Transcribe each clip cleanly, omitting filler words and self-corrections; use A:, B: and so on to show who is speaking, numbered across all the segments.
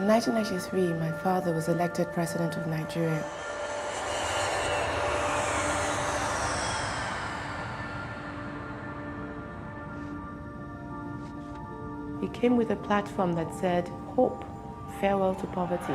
A: 1993, my father was elected president of Nigeria. He came with a platform that said, "Hope, farewell to poverty."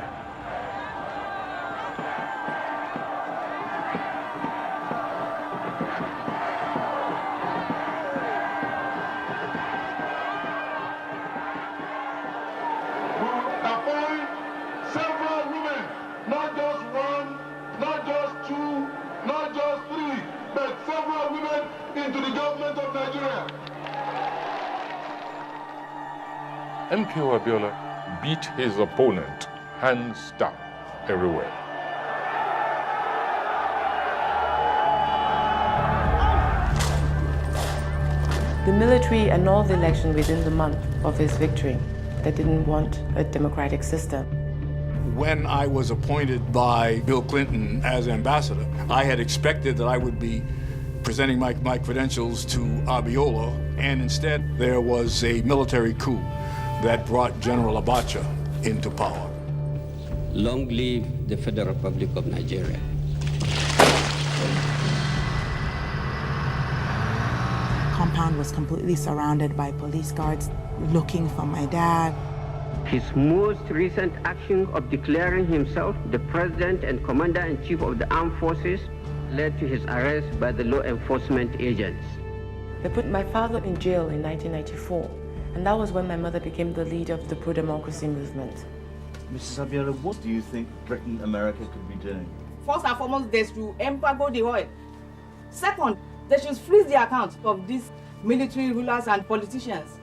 B: MKO Abiola beat his opponent hands down everywhere.
A: The military annulled the election within the month of his victory. They didn't want a democratic system.
C: When I was appointed by Bill Clinton as ambassador, I had expected that I would be presenting my credentials to Abiola, and instead there was a military coup that brought General Abacha into power.
D: Long live the Federal Republic of Nigeria.
E: Compound was completely surrounded by police guards looking for my dad.
F: His most recent action of declaring himself the President and Commander-in-Chief of the Armed Forces led to his arrest by the law enforcement agents.
A: They put my father in jail in 1994, and that was when my mother became the leader of the pro-democracy movement.
G: Mrs. Abiola, what do you think Britain, America could be doing?
H: First and foremost, they should embargo the oil. Second, they should freeze the accounts of these military rulers and politicians.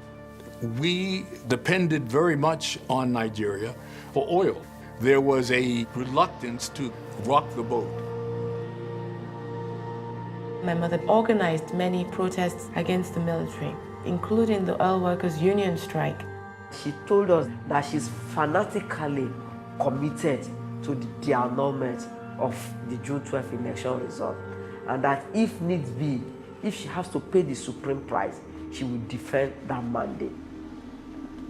C: We depended very much on Nigeria for oil. There was a reluctance to rock the boat.
A: My mother organized many protests against the military, including the oil workers' union strike.
I: She told us that she's fanatically committed to the annulment of the June 12 election result, and that if needs be, if she has to pay the supreme price, she will defend that mandate.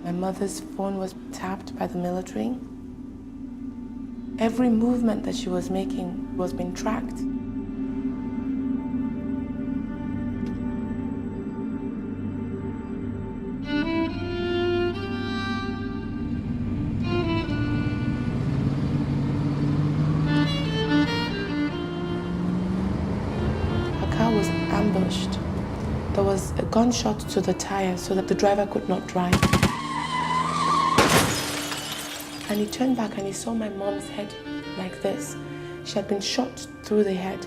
A: My mother's phone was tapped by the military. Every movement that she was making was being tracked. Her car was ambushed. There was a gunshot to the tire so that the driver could not drive. And he turned back and he saw my mom's head like this. She had been shot through the head.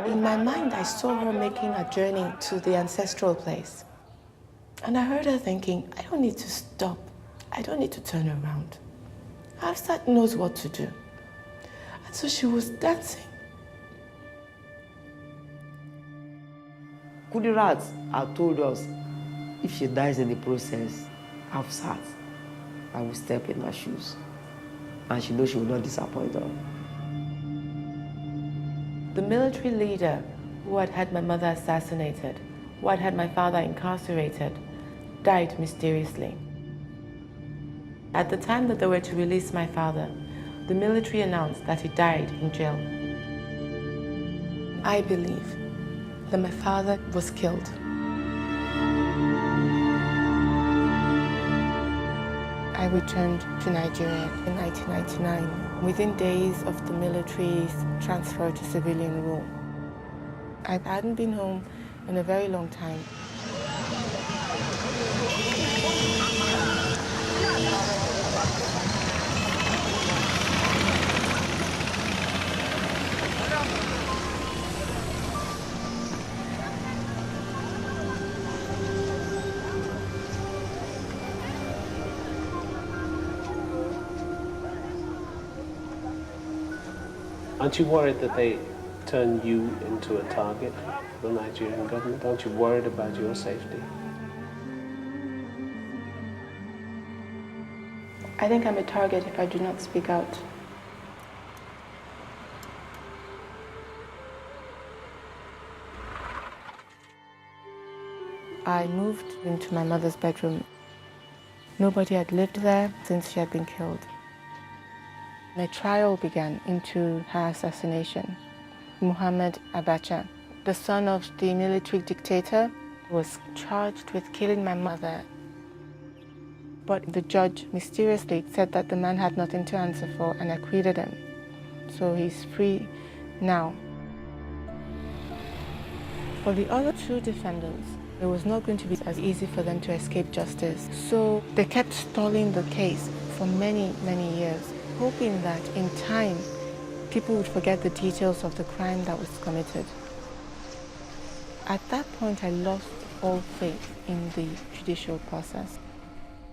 A: In my mind, I saw her making a journey to the ancestral place. And I heard her thinking, I don't need to stop. I don't need to turn around. AFFNZ knows what to do. And so she was dancing.
I: Kudirat had told us if she dies in the process, AFFNZ, I will step in her shoes. And she knows she will not disappoint her.
A: The military leader who had had my mother assassinated, who had had my father incarcerated, died mysteriously. At the time that they were to release my father, the military announced that he died in jail. I believe that my father was killed. I returned to Nigeria in 1999, within days of the military's transfer to civilian rule. I hadn't been home in a very long time.
J: Aren't you worried that they turn you into a target for the Nigerian government? Aren't you worried about your safety?
A: I think I'm a target if I do not speak out. I moved into my mother's bedroom. Nobody had lived there since she had been killed. A trial began into her assassination. Muhammad Abacha, the son of the military dictator, was charged with killing my mother. But the judge mysteriously said that the man had nothing to answer for and acquitted him. So he's free now. For the other two defendants, it was not going to be as easy for them to escape justice. So they kept stalling the case for many, many years, hoping that in time, people would forget the details of the crime that was committed. At that point, I lost all faith in the judicial process.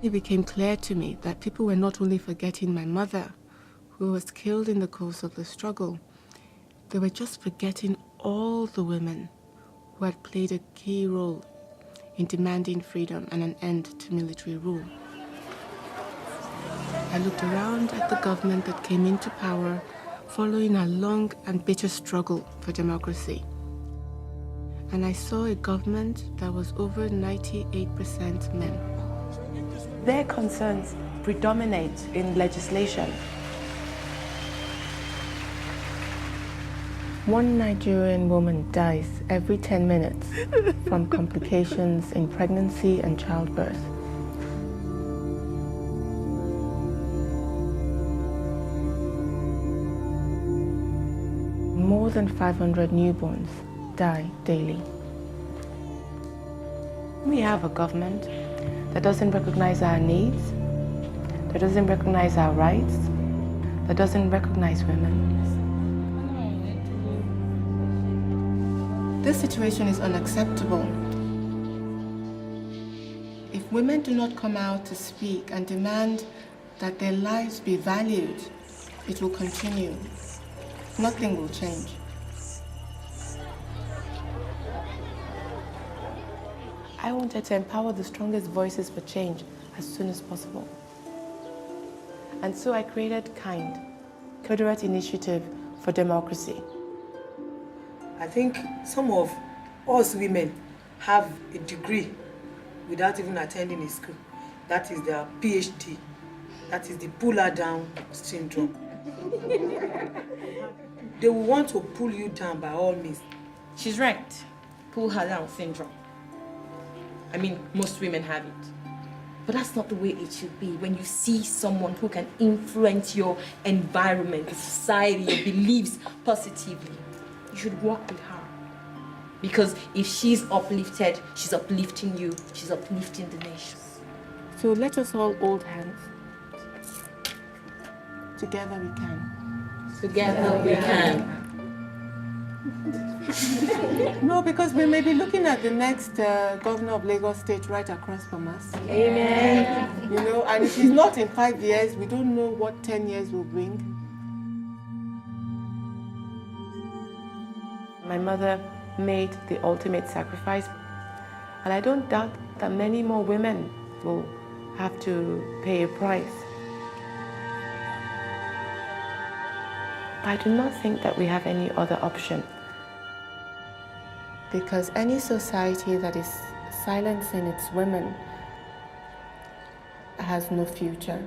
A: It became clear to me that people were not only forgetting my mother, who was killed in the course of the struggle, they were just forgetting all the women who had played a key role in demanding freedom and an end to military rule. I looked around at the government that came into power following a long and bitter struggle for democracy. And I saw a government that was over 98% men. Their concerns predominate in legislation. One Nigerian woman dies every 10 minutes from complications in pregnancy and childbirth. More than 500 newborns die daily. We have a government that doesn't recognize our needs, that doesn't recognize our rights, that doesn't recognize women. This situation is unacceptable. If women do not come out to speak and demand that their lives be valued, it will continue. Nothing will change. I wanted to empower the strongest voices for change as soon as possible. And so I created KIND, Confederate Initiative for Democracy.
K: I think some of us women have a degree without even attending a school. That is their PhD. That is the pull her down syndrome. They will want to pull you down by all means.
L: She's right. Pull her down syndrome. I mean, most women have it. But that's not the way it should be. When you see someone who can influence your environment, the society, your beliefs positively, you should work with her. Because if she's uplifted, she's uplifting you, she's uplifting the nation.
A: So let us all hold hands. Together we can.
L: Together we can.
A: No, because we may be looking at the next governor of Lagos State right across from us.
L: Amen.
A: You know, and if he's not in 5 years, we don't know what 10 years will bring. My mother made the ultimate sacrifice, and I don't doubt that many more women will have to pay a price. I do not think that we have any other option, because any society that is silencing its women has no future.